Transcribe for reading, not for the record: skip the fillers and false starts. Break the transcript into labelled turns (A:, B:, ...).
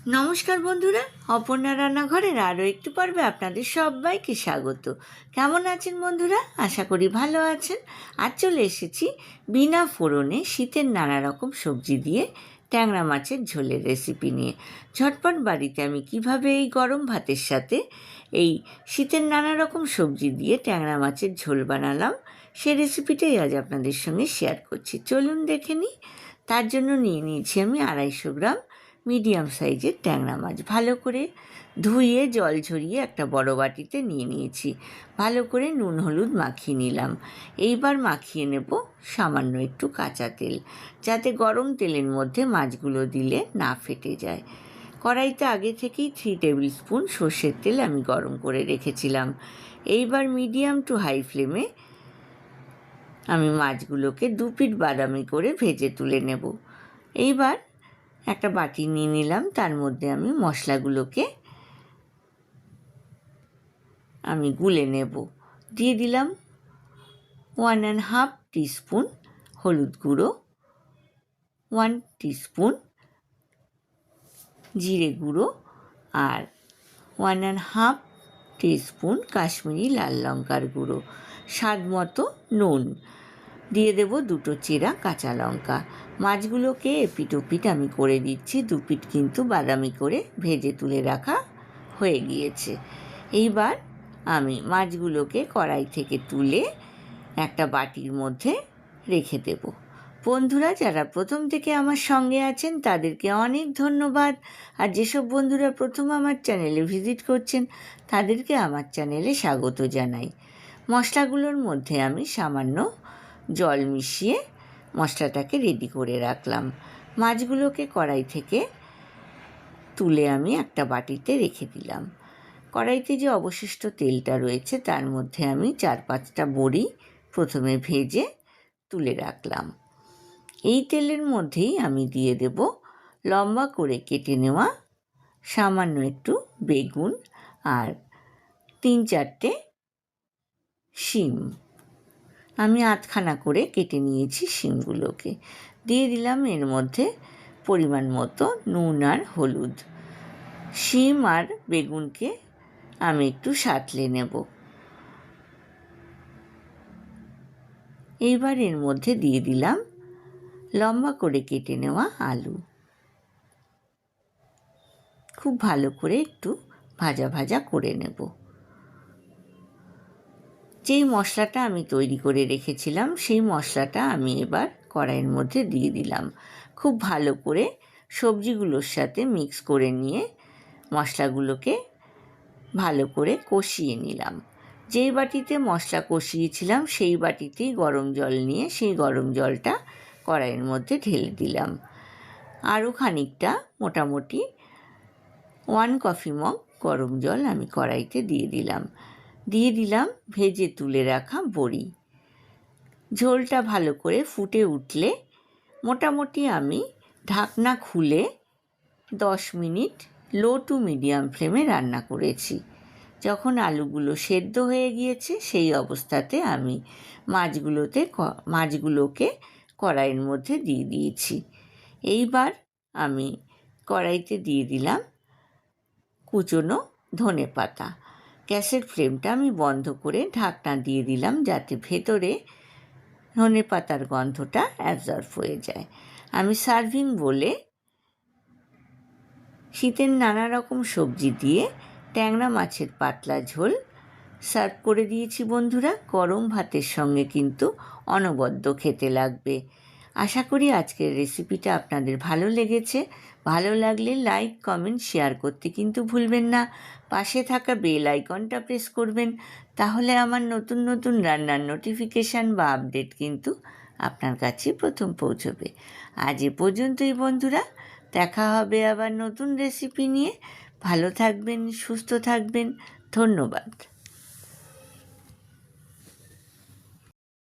A: নমস্কার বন্ধুরা, অপর্ণা রান্নাঘরের আরও একটু পর্বে আপনাদের সবাইকে স্বাগত। কেমন আছেন বন্ধুরা? আশা করি ভালো আছেন। আজ চলে এসেছি বিনা ফোড়নে শীতের নানা রকম সবজি দিয়ে ট্যাংরা মাছের ঝোলের রেসিপি নিয়ে। ঝটপট বাড়িতে আমি কিভাবে এই গরম ভাতের সাথে এই শীতের নানা রকম সবজি দিয়ে ট্যাংরা মাছের ঝোল বানালাম, সে রেসিপিটাই আজ আপনাদের সঙ্গে শেয়ার করছি। চলুন দেখে নিই। তার জন্য নিয়ে নিয়েছি আমি 250 গ্রাম মিডিয়াম সাইজের ট্যাংরা মাছ। ভালো করে ধুয়ে জল ঝরিয়ে একটা বড় বাটিতে নিয়ে নিয়েছি। ভালো করে নুন হলুদ মাখিয়ে নিলাম। এইবার মাখিয়ে নেব সামান্য একটু কাঁচা তেল, যাতে গরম তেলের মধ্যে মাছগুলো দিলে না ফেটে যায়। কড়াইতে আগে থেকেই 3 টেবিল স্পুন সর্ষের তেল আমি গরম করে রেখেছিলাম। এইবার মিডিয়াম টু হাই ফ্লেমে আমি মাছগুলোকে 2 পিঠ বাদামি করে ভেজে তুলে নেব। এইবার একটা বাটি নিয়ে নিলাম, তার মধ্যে আমি মশলাগুলোকে আমি গুলে নেব। দিয়ে দিলাম 1.5 টিস্পুন হলুদ গুঁড়ো, 1 টিস্পুন জিরে গুঁড়ো আর 1.5 টিস্পুন কাশ্মীরি লাল লঙ্কার গুঁড়ো, স্বাদ মতো নুন, দিয়ে দেব 2টো চেরা কাঁচা লঙ্কা। মাছগুলোকে এপিট ওপিট আমি করে দিচ্ছি। 2 পিঠ কিন্তু বাদামি করে ভেজে তুলে রাখা হয়ে গিয়েছে। এইবার আমি মাছগুলোকে কড়াই থেকে তুলে একটা বাটির মধ্যে রেখে দেব। বন্ধুরা যারা প্রথম থেকে আমার সঙ্গে আছেন তাদেরকে অনেক ধন্যবাদ। আর যেসব বন্ধুরা প্রথম আমার চ্যানেলে ভিজিট করছেন তাদেরকে আমার চ্যানেলে স্বাগত জানাই। মশলাগুলোর মধ্যে আমি সামান্য জল মিশিয়ে মশলাটাকে রেডি করে রাখলাম। মাছগুলোকে কড়াই থেকে তুলে আমি একটা বাটিতে রেখে দিলাম। কড়াইতে যে অবশিষ্ট তেলটা রয়েছে তার মধ্যে আমি 4-5টা বড়ি প্রথমে ভেজে তুলে রাখলাম। এই তেলের মধ্যেই আমি দিয়ে দেব লম্বা করে কেটে নেওয়া সামান্য একটু বেগুন আর 3-4টে শিম। আমি আধখানা করে কেটে নিয়েছি শিমগুলোকে। দিয়ে দিলাম এর মধ্যে পরিমাণ মতো নুন আর হলুদ। শিম আর বেগুনকে আমি একটু সাঁতলে নেব। এইবার এর মধ্যে দিয়ে দিলাম লম্বা করে কেটে নেওয়া আলু। খুব ভালো করে একটু ভাজা ভাজা করে নেব। যেই মশলাটা আমি তৈরি করে রেখেছিলাম সেই মশলাটা আমি এবার কড়াইয়ের মধ্যে দিয়ে দিলাম। খুব ভালো করে সবজিগুলোর সাথে মিক্স করে নিয়ে মশলাগুলোকে ভালো করে কষিয়ে নিলাম। যেই বাটিতে মশলা কষিয়েছিলাম সেই বাটিতেই গরম জল নিয়ে সেই গরম জলটা কড়াইয়ের মধ্যে ঢেলে দিলাম। আরও খানিকটা মোটামুটি 1 কফি মগ গরম জল আমি কড়াইতে দিয়ে দিলাম। দিয়ে দিলাম ভেজে তুলে রাখা বড়ি। ঝোলটা ভালো করে ফুটে উঠলে মোটামুটি আমি ঢাকনা খুলে 10 মিনিট লো টু মিডিয়াম ফ্লেমে রান্না করেছি। যখন আলুগুলো সেদ্ধ হয়ে গিয়েছে সেই অবস্থাতে আমি মাছগুলোকে কড়াইয়ের মধ্যে দিয়ে দিয়েছি। এইবার আমি কড়াইতে দিয়ে দিলাম কুচনো ধনেপাতা। গ্যাসের ফ্লেমটা আমি বন্ধ করে ঢাকনা দিয়ে দিলাম, যাতে ভেতরে ধনেপাতার গন্ধটা অ্যাবজর্ব হয়ে যায়। আমি সার্ভিং বলে শীতের নানা রকম সবজি দিয়ে ট্যাংরা মাছের পাতলা ঝোল সার্ভ করে দিয়েছি বন্ধুরা। গরম ভাতের সঙ্গে কিন্তু অনবদ্য খেতে লাগবে। আশা করি আজকের রেসিপিটা আপনাদের ভালো লেগেছে। ভালো লাগলে লাইক, কমেন্ট, শেয়ার করতে কিন্তু ভুলবেন না। পাশে থাকা বেল আইকনটা প্রেস করবেন, তাহলে আমার নতুন নতুন রান্নার নোটিফিকেশান বা আপডেট কিন্তু আপনার কাছে প্রথম পৌঁছবে। আজ এ পর্যন্তই বন্ধুরা, দেখা হবে আবার নতুন রেসিপি নিয়ে। ভালো থাকবেন, সুস্থ থাকবেন। ধন্যবাদ।